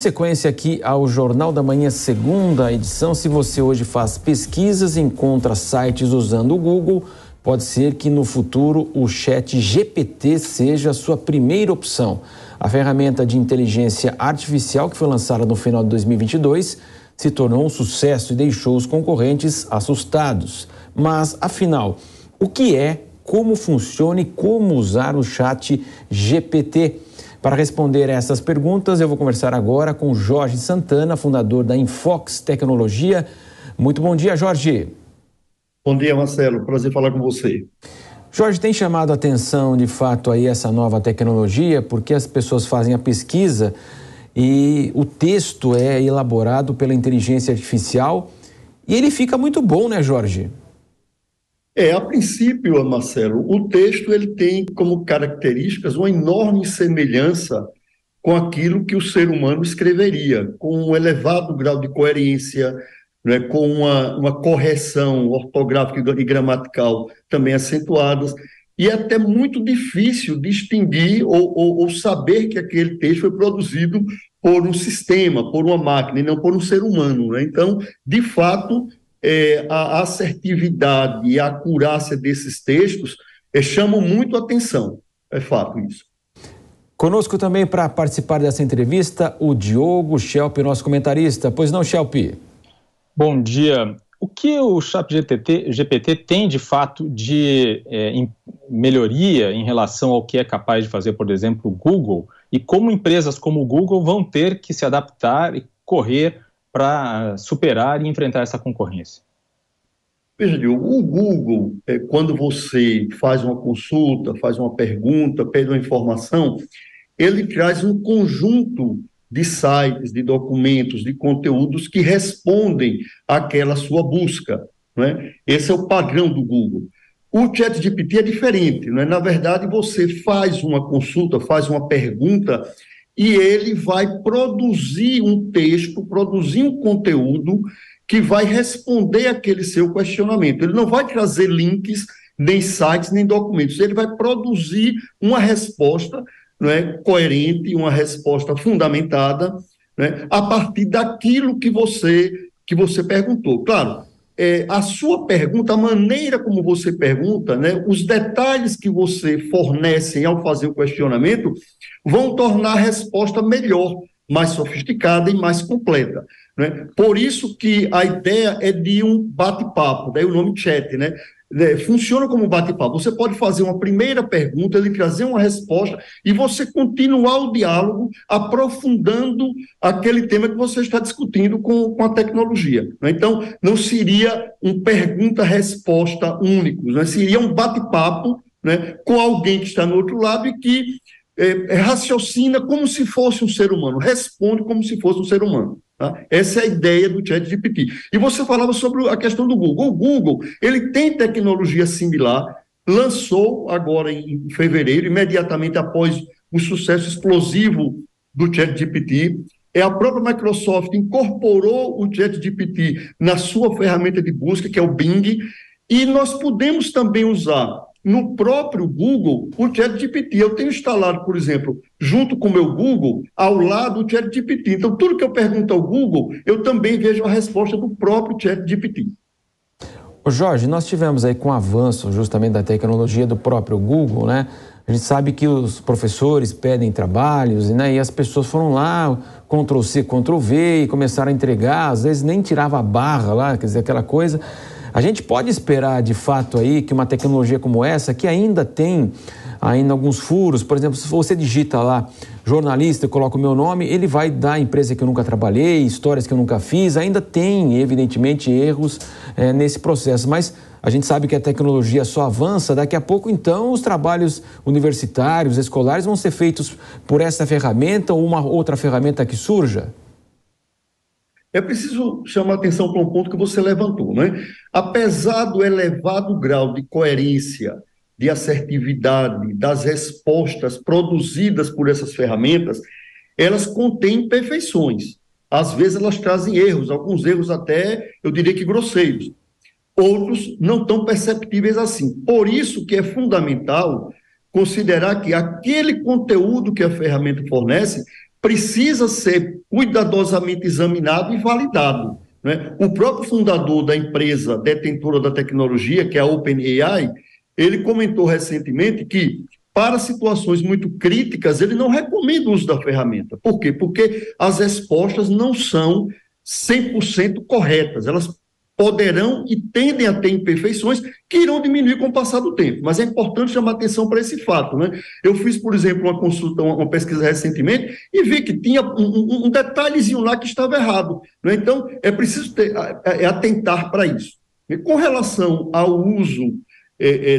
Sequência aqui ao Jornal da Manhã, segunda edição. Se você hoje faz pesquisas, encontra sites usando o Google, pode ser que no futuro o ChatGPT seja a sua primeira opção. A ferramenta de inteligência artificial que foi lançada no final de 2022 se tornou um sucesso e deixou os concorrentes assustados. Mas, afinal, o que é, como funciona e como usar o ChatGPT? Para responder a essas perguntas, eu vou conversar agora com Jorge Santana, fundador da Infox Tecnologia. Muito bom dia, Jorge. Bom dia, Marcelo. Prazer falar com você. Jorge, tem chamado a atenção, de fato, aí essa nova tecnologia, porque as pessoas fazem a pesquisa e o texto é elaborado pela inteligência artificial e ele fica muito bom, né, Jorge? A princípio, Marcelo, o texto ele tem como características uma enorme semelhança com aquilo que o ser humano escreveria, com um elevado grau de coerência, né, com uma correção ortográfica e gramatical também acentuadas, e é até muito difícil distinguir ou saber que aquele texto foi produzido por um sistema, por uma máquina, e não por um ser humano, né? Então, de fato, a assertividade e a acurácia desses textos chamam muito a atenção, é fato isso. Conosco também para participar dessa entrevista, o Diogo Schelp, nosso comentarista. Pois não, Schelp? Bom dia. O que o ChatGPT tem de fato de melhoria em relação ao que é capaz de fazer, por exemplo, o Google? E como empresas como o Google vão ter que se adaptar e correr para superar e enfrentar essa concorrência? Veja, Diogo, o Google, quando você faz uma consulta, faz uma pergunta, pede uma informação, ele traz um conjunto de sites, de documentos, de conteúdos que respondem àquela sua busca, né? Esse é o padrão do Google. O ChatGPT é diferente, né? Na verdade, você faz uma consulta, faz uma pergunta e ele vai produzir um texto, produzir um conteúdo que vai responder aquele seu questionamento. Ele não vai trazer links, nem sites, nem documentos. Ele vai produzir uma resposta, né, coerente, uma resposta fundamentada, né, a partir daquilo que você perguntou. Claro, a sua pergunta, a maneira como você pergunta, né, os detalhes que você fornece ao fazer o questionamento vão tornar a resposta melhor, mais sofisticada e mais completa, né? Por isso que a ideia é de um bate-papo, daí o nome chat, né? Funciona como bate-papo. Você pode fazer uma primeira pergunta, ele trazer uma resposta e você continuar o diálogo aprofundando aquele tema que você está discutindo com a tecnologia, né? Então, não seria um pergunta-resposta único, né? Seria um bate-papo, né, com alguém que está no outro lado e que raciocina como se fosse um ser humano, responde como se fosse um ser humano. Tá? Essa é a ideia do ChatGPT. E você falava sobre a questão do Google. O Google, ele tem tecnologia similar, lançou agora em fevereiro, imediatamente após o sucesso explosivo do ChatGPT. A própria Microsoft incorporou o ChatGPT na sua ferramenta de busca, que é o Bing, e nós podemos também usar no próprio Google o ChatGPT. Eu tenho instalado, por exemplo, junto com o meu Google, ao lado o ChatGPT. Então, tudo que eu pergunto ao Google, eu também vejo a resposta do próprio ChatGPT. Ô Jorge, nós tivemos aí com o avanço justamente da tecnologia do próprio Google, né? A gente sabe que os professores pedem trabalhos, né? E as pessoas foram lá, Ctrl+C, Ctrl+V, e começaram a entregar, às vezes nem tirava a barra lá, quer dizer, aquela coisa. A gente pode esperar, de fato, aí que uma tecnologia como essa, que ainda tem ainda alguns furos, por exemplo, se você digita lá jornalista e coloca o meu nome, ele vai dar empresa que eu nunca trabalhei, histórias que eu nunca fiz, ainda tem, evidentemente, erros nesse processo, mas a gente sabe que a tecnologia só avança, daqui a pouco, então, os trabalhos universitários, escolares vão ser feitos por essa ferramenta ou uma outra ferramenta que surja? É preciso chamar a atenção para um ponto que você levantou, né? Apesar do elevado grau de coerência, de assertividade das respostas produzidas por essas ferramentas, elas contêm imperfeições. Às vezes elas trazem erros, alguns erros até, eu diria que grosseiros. Outros não tão perceptíveis assim. Por isso que é fundamental considerar que aquele conteúdo que a ferramenta fornece precisa ser cuidadosamente examinado e validado, né? O próprio fundador da empresa detentora da tecnologia, que é a OpenAI, ele comentou recentemente que, para situações muito críticas, ele não recomenda o uso da ferramenta. Por quê? Porque as respostas não são 100% corretas. Elas poderão e tendem a ter imperfeições que irão diminuir com o passar do tempo. Mas é importante chamar atenção para esse fato, né? Eu fiz, por exemplo, uma consulta, uma pesquisa recentemente e vi que tinha um detalhezinho lá que estava errado, né? Então, é preciso atentar para isso. E com relação ao uso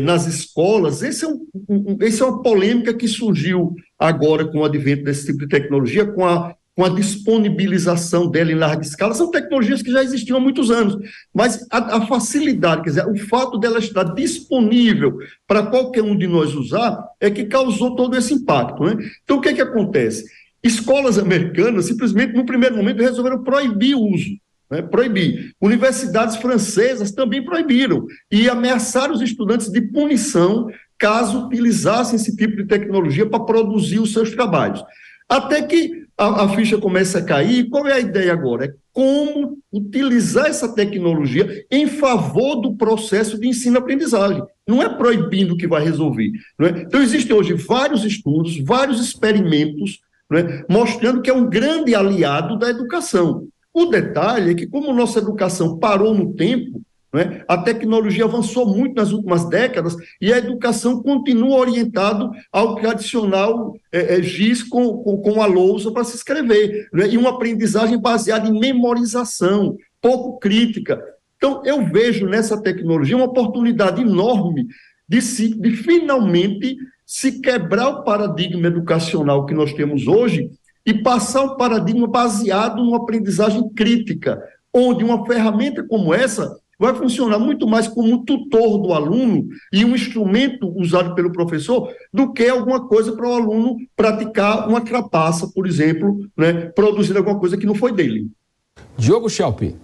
nas escolas, essa é uma polêmica que surgiu agora com o advento desse tipo de tecnologia, com a disponibilização dela em larga escala. São tecnologias que já existiam há muitos anos, mas a facilidade, quer dizer, o fato dela estar disponível para qualquer um de nós usar é que causou todo esse impacto, né? Então, o que acontece? Escolas americanas, simplesmente, no primeiro momento, resolveram proibir o uso, né? Proibir. Universidades francesas também proibiram e ameaçaram os estudantes de punição caso utilizassem esse tipo de tecnologia para produzir os seus trabalhos. Até que a ficha começa a cair. Qual é a ideia agora? É como utilizar essa tecnologia em favor do processo de ensino-aprendizagem. Não é proibindo que vai resolver, não é? Então, existem hoje vários estudos, vários experimentos, não é, mostrando que é um grande aliado da educação. O detalhe é que, como nossa educação parou no tempo, né, a tecnologia avançou muito nas últimas décadas e a educação continua orientada ao tradicional giz com a lousa para se escrever, né, e uma aprendizagem baseada em memorização, pouco crítica. Então, eu vejo nessa tecnologia uma oportunidade enorme de finalmente se quebrar o paradigma educacional que nós temos hoje e passar um paradigma baseado numa aprendizagem crítica, onde uma ferramenta como essa vai funcionar muito mais como tutor do aluno e um instrumento usado pelo professor do que alguma coisa para o aluno praticar uma trapaça, por exemplo, né, produzindo alguma coisa que não foi dele. Diogo Schelp.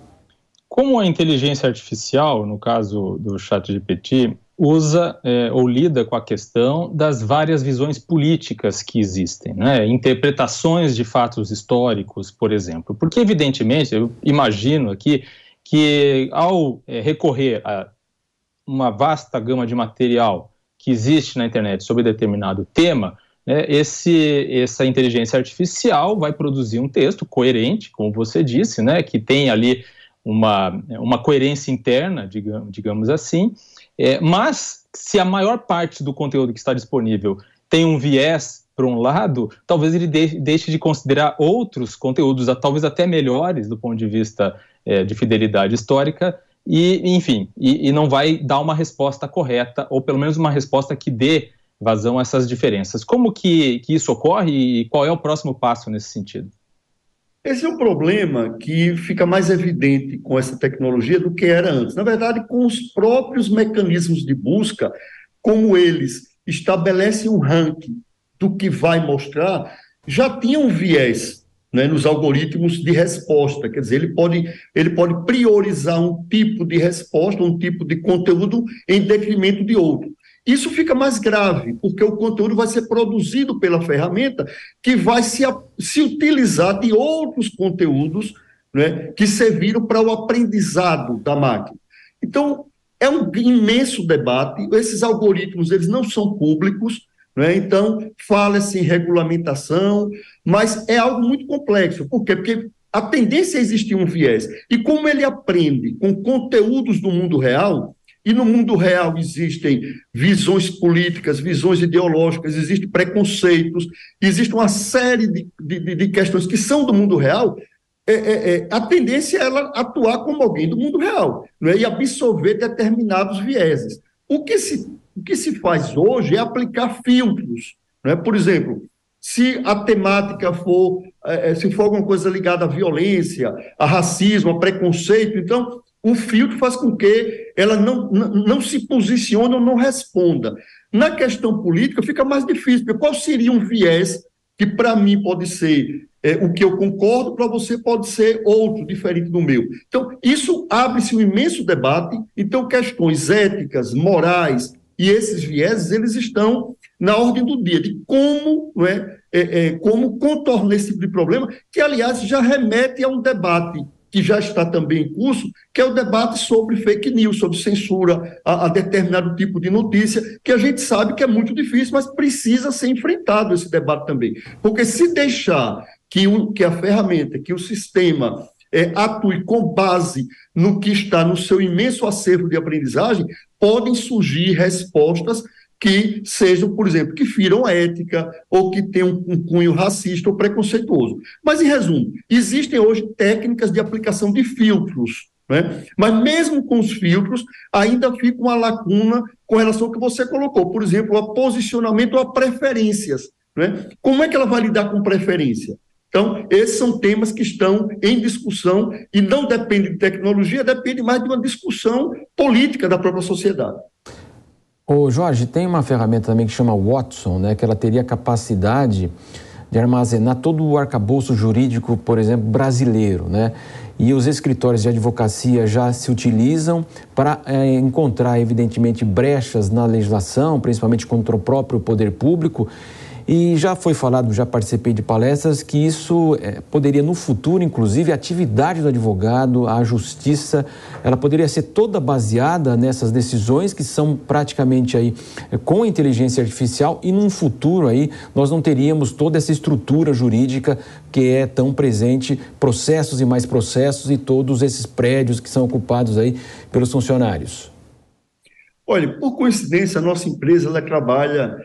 Como a inteligência artificial, no caso do ChatGPT, usa ou lida com a questão das várias visões políticas que existem, né? Interpretações de fatos históricos, por exemplo. Porque, evidentemente, eu imagino aqui que ao recorrer a uma vasta gama de material que existe na internet sobre determinado tema, né, essa inteligência artificial vai produzir um texto coerente, como você disse, né, que tem ali uma coerência interna, digamos assim, mas se a maior parte do conteúdo que está disponível tem um viés para um lado, talvez ele deixe de considerar outros conteúdos, talvez até melhores do ponto de vista de fidelidade histórica, e não vai dar uma resposta correta, ou pelo menos uma resposta que dê vazão a essas diferenças. Como que isso ocorre e qual é o próximo passo nesse sentido? Esse é um problema que fica mais evidente com essa tecnologia do que era antes. Na verdade, com os próprios mecanismos de busca, como eles estabelecem um ranking do que vai mostrar, já tinha um viés, né, nos algoritmos de resposta. Quer dizer, ele pode priorizar um tipo de resposta, um tipo de conteúdo em detrimento de outro. Isso fica mais grave, porque o conteúdo vai ser produzido pela ferramenta que vai se utilizar de outros conteúdos, né, que serviram para o aprendizado da máquina. Então, é um imenso debate. Esses algoritmos, eles não são públicos, né? Então, fala-se em regulamentação, mas é algo muito complexo. Por quê? Porque a tendência é existir um viés. E como ele aprende com conteúdos do mundo real, e no mundo real existem visões políticas, visões ideológicas, existem preconceitos, existe uma série de questões que são do mundo real, a tendência é ela atuar como alguém do mundo real, né, e absorver determinados vieses. O que se faz hoje é aplicar filtros, né? Por exemplo, se a temática for alguma coisa ligada à violência, a racismo, a preconceito, então o filtro faz com que ela não se posicione ou não responda. Na questão política fica mais difícil, porque qual seria um viés que para mim pode ser o que eu concordo, para você pode ser outro, diferente do meu. Então, isso abre-se um imenso debate. Então, questões éticas, morais e esses vieses, eles estão na ordem do dia, de como, não é, como contornar esse tipo de problema, que, aliás, já remete a um debate que já está também em curso, que é o debate sobre fake news, sobre censura a determinado tipo de notícia, que a gente sabe que é muito difícil, mas precisa ser enfrentado esse debate também. Porque se deixar que a ferramenta, que o sistema atue com base no que está no seu imenso acervo de aprendizagem, podem surgir respostas que sejam, por exemplo, que firam a ética ou que tenham um cunho racista ou preconceituoso. Mas, em resumo, existem hoje técnicas de aplicação de filtros, né? Mas mesmo com os filtros, ainda fica uma lacuna com relação ao que você colocou, por exemplo, a posicionamento ou a preferências, né? Como é que ela vai lidar com preferência? Então, esses são temas que estão em discussão e não depende de tecnologia, depende mais de uma discussão política da própria sociedade. Ô Jorge, tem uma ferramenta também que chama Watson, né, que ela teria capacidade de armazenar todo o arcabouço jurídico, por exemplo, brasileiro, né? E os escritórios de advocacia já se utilizam para encontrar, evidentemente, brechas na legislação, principalmente contra o próprio poder público. E já foi falado, já participei de palestras, que isso poderia no futuro, inclusive, a atividade do advogado, a justiça, ela poderia ser toda baseada nessas decisões que são praticamente aí com inteligência artificial, e num futuro aí nós não teríamos toda essa estrutura jurídica que é tão presente, processos e mais processos e todos esses prédios que são ocupados aí pelos funcionários. Olha, por coincidência, a nossa empresa ela trabalha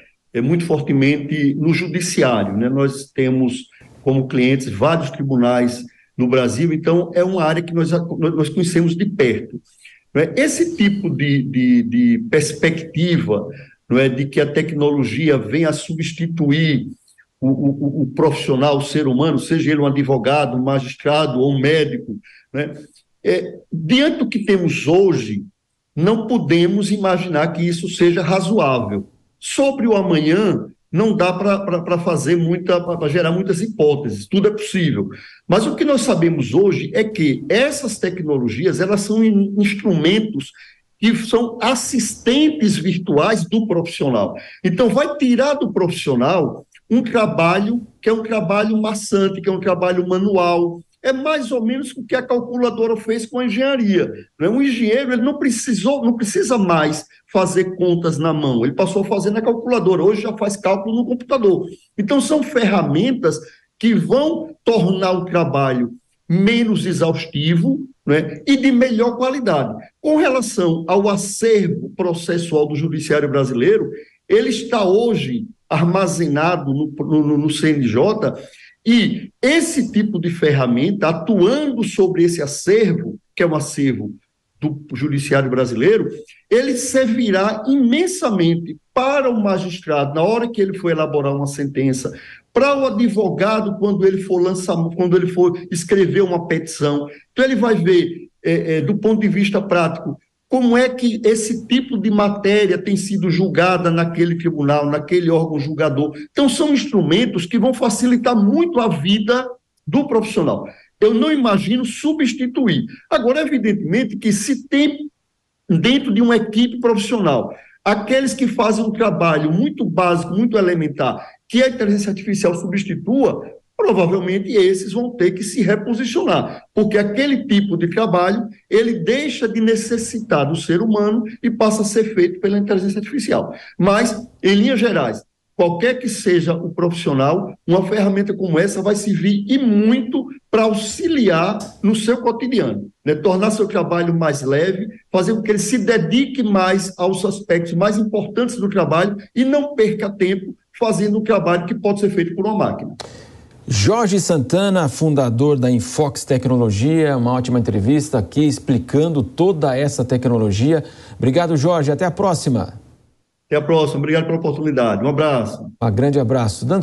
muito fortemente no judiciário, né? Nós temos como clientes vários tribunais no Brasil, então é uma área que nós conhecemos de perto. Né? Esse tipo de perspectiva, não é, de que a tecnologia venha a substituir o profissional, o ser humano, seja ele um advogado, um magistrado ou um médico, né? Diante do que temos hoje, não podemos imaginar que isso seja razoável. Sobre o amanhã, não dá para fazer para gerar muitas hipóteses, tudo é possível. Mas o que nós sabemos hoje é que essas tecnologias, elas são instrumentos que são assistentes virtuais do profissional. Então, vai tirar do profissional um trabalho que é um trabalho maçante, que é um trabalho manual. É mais ou menos o que a calculadora fez com a engenharia. Um engenheiro ele não precisa mais fazer contas na mão, ele passou a fazer na calculadora, hoje já faz cálculo no computador. Então, são ferramentas que vão tornar o trabalho menos exaustivo, né, e de melhor qualidade. Com relação ao acervo processual do judiciário brasileiro, ele está hoje armazenado no CNJ, e esse tipo de ferramenta, atuando sobre esse acervo, que é um acervo do judiciário brasileiro, ele servirá imensamente para o magistrado, na hora que ele for elaborar uma sentença, para o advogado, quando ele for escrever uma petição. Então, ele vai ver, do ponto de vista prático, como é que esse tipo de matéria tem sido julgada naquele tribunal, naquele órgão julgador. Então, são instrumentos que vão facilitar muito a vida do profissional. Eu não imagino substituir. Agora, evidentemente que se tem dentro de uma equipe profissional aqueles que fazem um trabalho muito básico, muito elementar, que a inteligência artificial substitua, provavelmente esses vão ter que se reposicionar, porque aquele tipo de trabalho, ele deixa de necessitar do ser humano e passa a ser feito pela inteligência artificial. Mas, em linhas gerais, qualquer que seja o profissional, uma ferramenta como essa vai servir e muito para auxiliar no seu cotidiano, né? Tornar seu trabalho mais leve, fazer com que ele se dedique mais aos aspectos mais importantes do trabalho e não perca tempo fazendo um trabalho que pode ser feito por uma máquina. Jorge Santana, fundador da Infox Tecnologia, uma ótima entrevista aqui explicando toda essa tecnologia. Obrigado, Jorge. Até a próxima. Até a próxima. Obrigado pela oportunidade. Um abraço. Um grande abraço. Dando